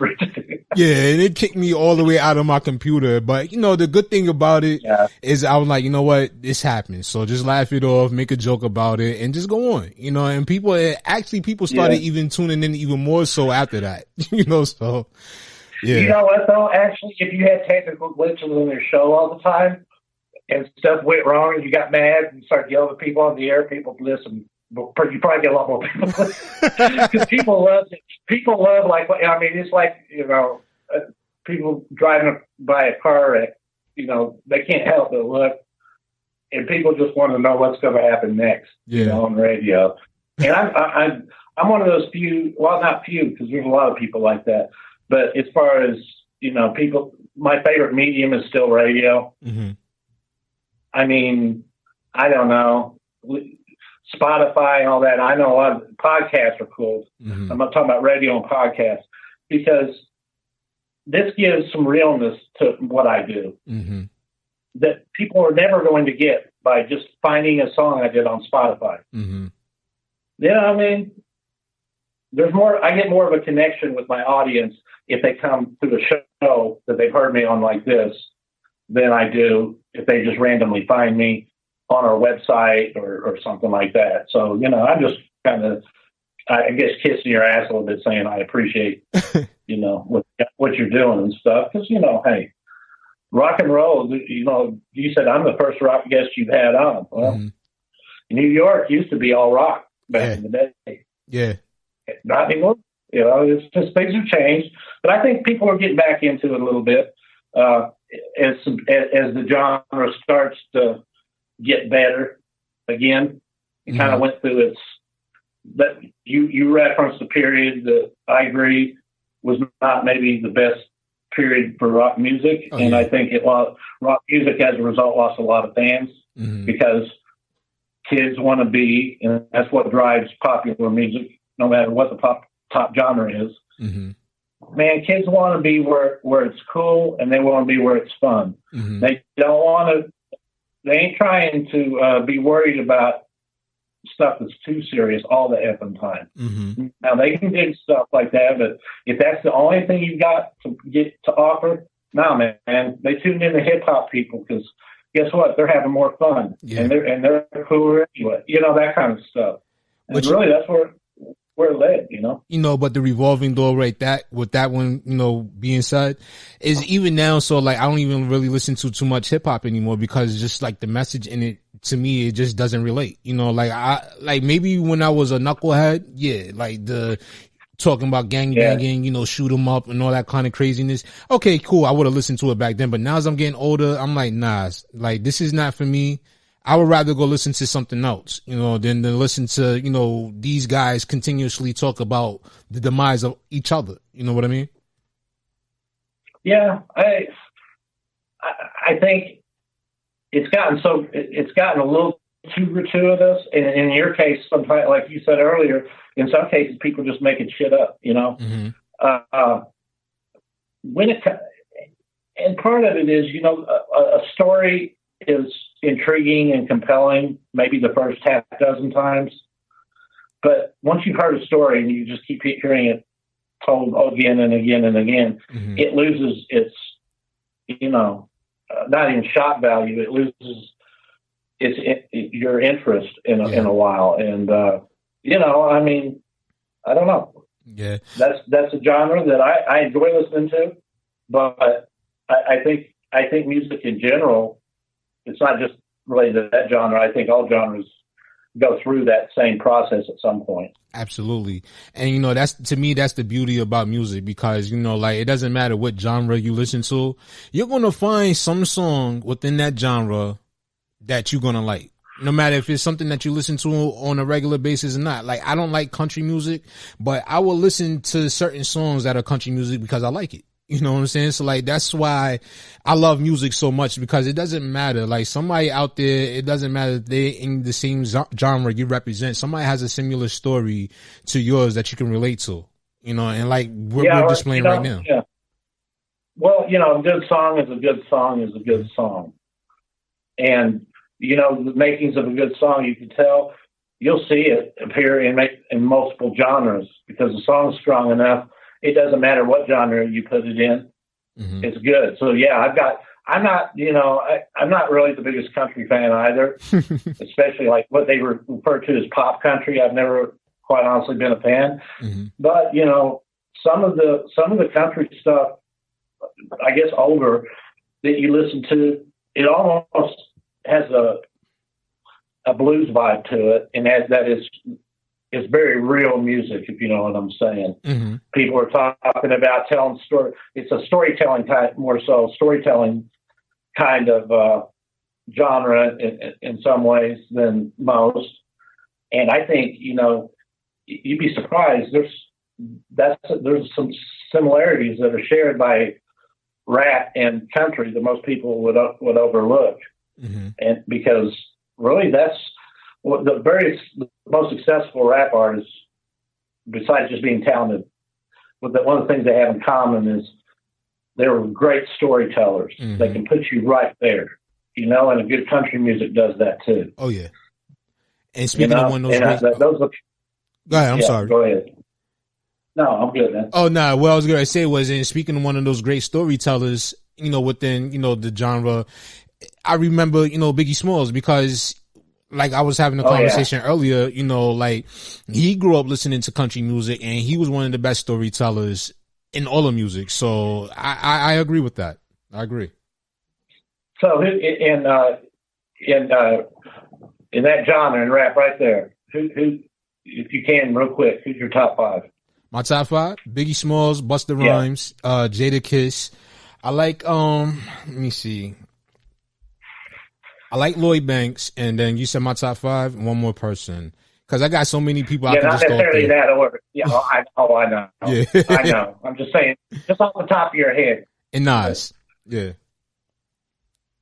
Speaker 3: yeah, and it kicked me all the way out of my computer. But the good thing about it is I was like, you know what, this happened, so just laugh it off, make a joke about it, and just go on. And people started even tuning in even more so after that. So yeah.
Speaker 4: You know what though? Actually, if you had technical glitches on your show all the time and stuff went wrong, and you got mad and started yelling at people on the air, people listen. You probably get a lot more people because people love it. People love it's like people driving by a car wreck. They can't help but look, and people just want to know what's going to happen next. On the radio. And I'm one of those few. Well, not few, because there's a lot of people like that. But as far as people, my favorite medium is still radio.
Speaker 3: Mm-hmm.
Speaker 4: I mean, I don't know. Spotify and all that. I know a lot of podcasts are cool.
Speaker 3: Mm-hmm.
Speaker 4: I'm not talking about radio and podcasts, because this gives some realness to what I do that people are never going to get by just finding a song I did on Spotify.
Speaker 3: Mm-hmm.
Speaker 4: You know what I mean? There's more. I get more of a connection with my audience if they come to the show that they've heard me on like this than I do if they just randomly find me on our website or something like that. So, I'm just kind of, I guess, kissing your ass a little bit, saying I appreciate, what you're doing and stuff. Because, hey, rock and roll, you said I'm the first rock guest you've had on. Well, New York used to be all rock back in the day.
Speaker 3: Yeah.
Speaker 4: Not anymore. It's just things have changed. But I think people are getting back into it a little bit as the genre starts to get better again. It kind of went through that you referenced the period that I agree was not maybe the best period for rock music. And I think rock music as a result lost a lot of fans because kids want to be, and that's what drives popular music, no matter what the top genre is. Man, kids want to be where it's cool, and they want to be where it's fun. They don't want to. They ain't trying to be worried about stuff that's too serious all the effing time.
Speaker 3: Mm-hmm.
Speaker 4: Now they can dig stuff like that, but if that's the only thing you've got to get to offer, no, man, they tune in to hip hop people because guess what? They're having more fun, and they're cooler anyway. You know, that kind of stuff. And really, that's where it led. You know,
Speaker 3: but the revolving door, right? That with that one, being said, is even now. So like, I don't even really listen to too much hip hop anymore because just like the message in it, to me, it just doesn't relate. Like maybe when I was a knucklehead, yeah, like the talking about gang banging, shoot 'em up and all that kind of craziness. Okay, cool. I would have listened to it back then, but now as I'm getting older, I'm like, nah, like this is not for me. I would rather go listen to something else, than to listen to, these guys continuously talk about the demise of each other. You know what I mean?
Speaker 4: Yeah, I think it's gotten a little too gratuitous. And in your case, sometimes, like you said earlier, in some cases, people just making shit up.
Speaker 3: Mm-hmm.
Speaker 4: And part of it is, a story is intriguing and compelling, maybe the first half dozen times. But once you've heard a story and you just keep hearing it told again and again and again,
Speaker 3: mm-hmm.
Speaker 4: it loses its, not even shock value. It loses your interest in a while. And, I mean, I don't know.
Speaker 3: Yeah.
Speaker 4: That's a genre that I enjoy listening to, but I think music in general, it's not just related to that genre. I think all genres go through that same process at some point.
Speaker 3: Absolutely. And, that's the beauty about music because, like it doesn't matter what genre you listen to, you're going to find some song within that genre that you're going to like. No matter if it's something that you listen to on a regular basis or not. Like, I don't like country music, but I will listen to certain songs that are country music because I like it. You know what I'm saying? So like, that's why I love music so much because it doesn't matter. Like somebody out there, it doesn't matter if they're in the same genre you represent. Somebody has a similar story to yours that you can relate to, and like we're displaying right now.
Speaker 4: Yeah. Well, a good song is a good song is a good song. And, the makings of a good song, you can tell, you'll see it appear in multiple genres because the song's strong enough. It doesn't matter what genre you put it in.
Speaker 3: Mm-hmm.
Speaker 4: It's good. So yeah, I'm not really the biggest country fan either, especially like what they refer to as pop country. I've never quite honestly been a fan,
Speaker 3: mm-hmm.
Speaker 4: but some of the country stuff, I guess older that you listen to, it almost has a blues vibe to it. And that is, it's very real music, if you know what I'm saying.
Speaker 3: Mm-hmm.
Speaker 4: People are talking about telling story. It's a storytelling type, more so storytelling kind of genre in some ways than most. And I think you'd be surprised. There's some similarities that are shared by rap and country that most people would overlook,
Speaker 3: mm-hmm.
Speaker 4: and because really that's. Well, the most successful rap artists, besides just being talented, one of the things they have in common is they're great storytellers.
Speaker 3: Mm-hmm.
Speaker 4: They can put you right there, and a good country music does that too.
Speaker 3: Oh yeah. And speaking of one of those,
Speaker 4: go
Speaker 3: ahead. I'm sorry.
Speaker 4: Go ahead. No, I'm good, man.
Speaker 3: Oh no, what I was gonna say was, in speaking of one of those great storytellers, within the genre, I remember Biggie Smalls because. Like I was having a conversation earlier, like he grew up listening to country music and he was one of the best storytellers in all of music. So I agree with that. I agree.
Speaker 4: So in that genre in rap right there, who if you can real quick, who's your top five?
Speaker 3: My top five: Biggie Smalls, Busta Rhymes, Jadakiss. I like let me see. I like Lloyd Banks, and then you said my top five, and one more person. Because I got so many people I can
Speaker 4: not
Speaker 3: just throw
Speaker 4: necessarily that order. Yeah, I know.
Speaker 3: Yeah.
Speaker 4: I know. I'm just saying, just off the top of your head.
Speaker 3: And Nas. Yeah.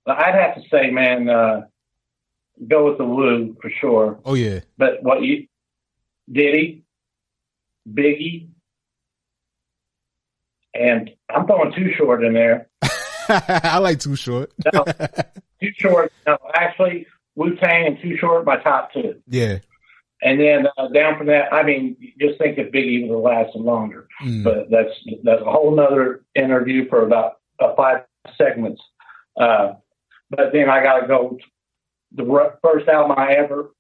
Speaker 4: I'd have to say, man, go with the Woo for sure.
Speaker 3: Oh, yeah.
Speaker 4: But Diddy, Biggie, and I'm throwing Too Short in there.
Speaker 3: I like Too Short.
Speaker 4: No, Too Short. No, actually, Wu-Tang and Too Short, my top two.
Speaker 3: Yeah.
Speaker 4: And then down from that, I mean, just think if Biggie would have lasted longer. But that's a whole nother interview for about 5 segments. But then I got to go. The first album I ever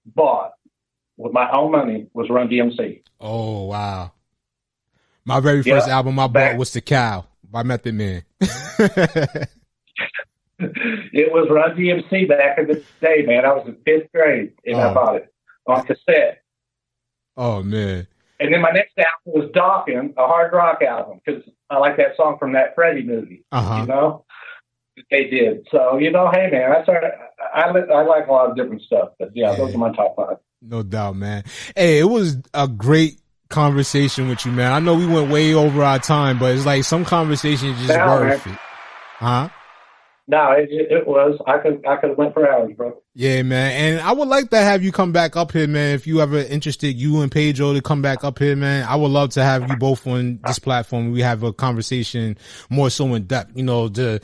Speaker 4: bought with my own money was Run DMC.
Speaker 3: Oh, wow. My very first album I bought was The Cow by Method Man.
Speaker 4: It was Run DMC back in the day, man. I was in 5th grade and I bought it on cassette.
Speaker 3: Oh, man.
Speaker 4: And then my next album was Dawkins, a hard rock album, because I like that song from that Freddie movie, you know? They did. So, you know, hey, man, I like a lot of different stuff. But, yeah, those are my top 5.
Speaker 3: No doubt, man. Hey, it was a great conversation with you, man. I know we went way over our time, but it's like some conversations just worth it. Huh?
Speaker 4: No, it was. I could have went for hours, bro.
Speaker 3: Yeah, man. And I would like to have you come back up here, man. If you ever interested, you and Pedro, to come back up here, man. I would love to have you both on this platform. We have a conversation more so in depth, you know, to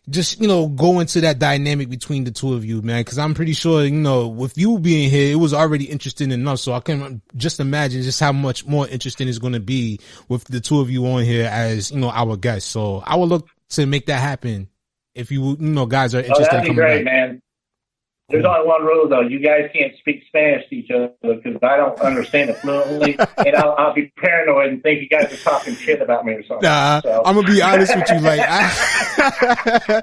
Speaker 3: just, you know, go into that dynamic between the two of you, man. Cause I'm pretty sure, you know, with you being here, it was already interesting enough. So I can just imagine just how much more interesting it's going to be with the two of you on here as, you know, our guests. So I would look to make that happen. If you know, guys are interested
Speaker 4: that'd be great, man. There's only one rule, though. You guys can't speak Spanish to each other because I don't understand it fluently, and I'll be paranoid and think you guys are talking shit about me or something.
Speaker 3: Nah, so. I'm gonna be honest with you. Like,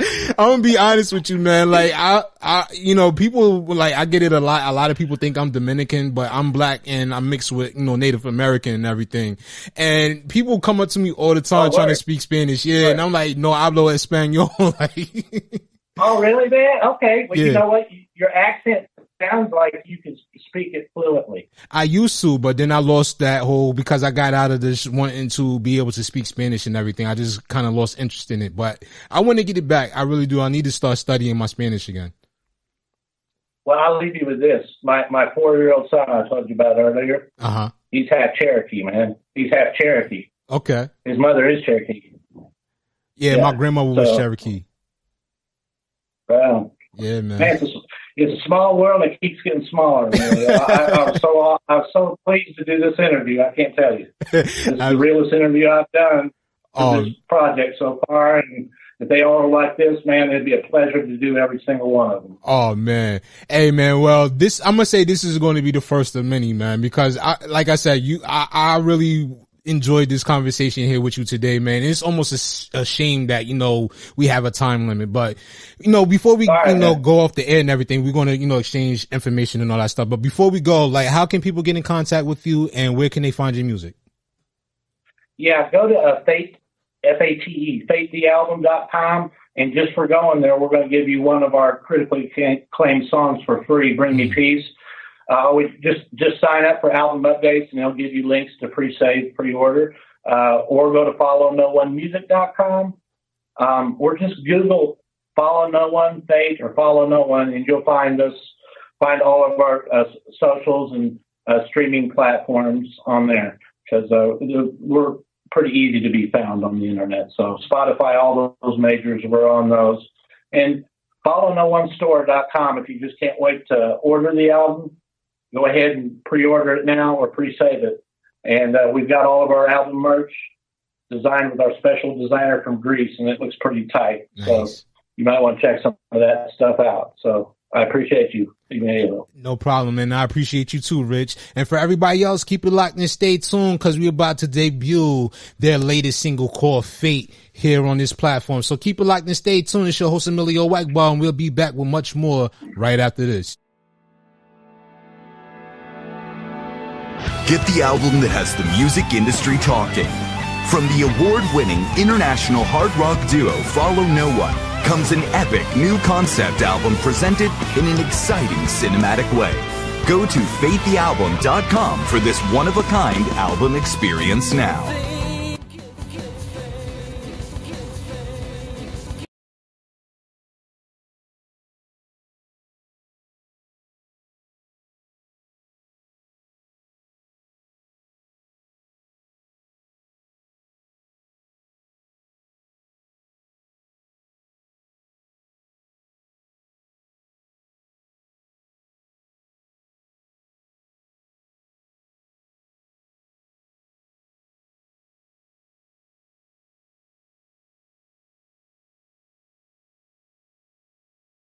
Speaker 3: I'm gonna be honest with you, man. Like, I, you know, people like, I get it a lot. A lot of people think I'm Dominican, but I'm black and I'm mixed with, you know, Native American and everything. And people come up to me all the time trying to speak Spanish. Yeah, and I'm like, no hablo español. Like.
Speaker 4: Oh, really, man? Okay. Well, you know what? Your accent sounds like you can speak it fluently.
Speaker 3: I used to, but then I lost that whole, because I got out of this wanting to be able to speak Spanish and everything. I just kind of lost interest in it, but I want to get it back. I really do. I need to start studying my Spanish again.
Speaker 4: Well, I'll leave you with this. My 4-year-old son I told you about earlier, he's half Cherokee, man. He's half Cherokee.
Speaker 3: Okay.
Speaker 4: His mother is Cherokee.
Speaker 3: Yeah, my grandmother was Cherokee.
Speaker 4: Wow.
Speaker 3: Yeah, man.
Speaker 4: It's a small world and it keeps getting smaller. I was so pleased to do this interview. I can't tell you. This is the realest interview I've done for this project so far. And if they all are like this, man, it'd be a pleasure to do every single one of them.
Speaker 3: Oh, man. Hey, man. Well, I'm going to say this is going to be the first of many, man, because like I said, I really enjoyed this conversation here with you today, man. It's almost a shame that, you know, we have a time limit, but, you know, before we, go off the air and everything, we're going to, you know, exchange information and all that stuff. But before we go, like, how can people get in contact with you and where can they find your music?
Speaker 4: Yeah, go to fatethealbum.com. And just for going there, we're going to give you one of our critically acclaimed songs for free, Bring Me Peace. We just sign up for album updates, and they'll give you links to pre-save, pre-order, or go to follownoOnemusic.com, or just Google Follow No One Fate or Follow No One, and you'll find all of our socials and streaming platforms on there, because we're pretty easy to be found on the internet. So Spotify, all those majors, we're on those, and follownoonestore.com. If you just can't wait to order the album, go ahead and pre-order it now or pre-save it. And we've got all of our album merch designed with our special designer from Greece, and it looks pretty tight. Nice. So you might want to check some of that stuff out. So I appreciate you, Emelio.
Speaker 3: No problem, and I appreciate you too, Rich. And for everybody else, keep it locked and stay tuned, because we're about to debut their latest single called Fate here on this platform. So keep it locked and stay tuned. It's your host, Emelio Egbar, and we'll be back with much more right after this.
Speaker 2: Get the album that has the music industry talking. From the award-winning international hard rock duo Follow No One comes an epic new concept album presented in an exciting cinematic way. Go to fatethealbum.com for this one-of-a-kind album experience now.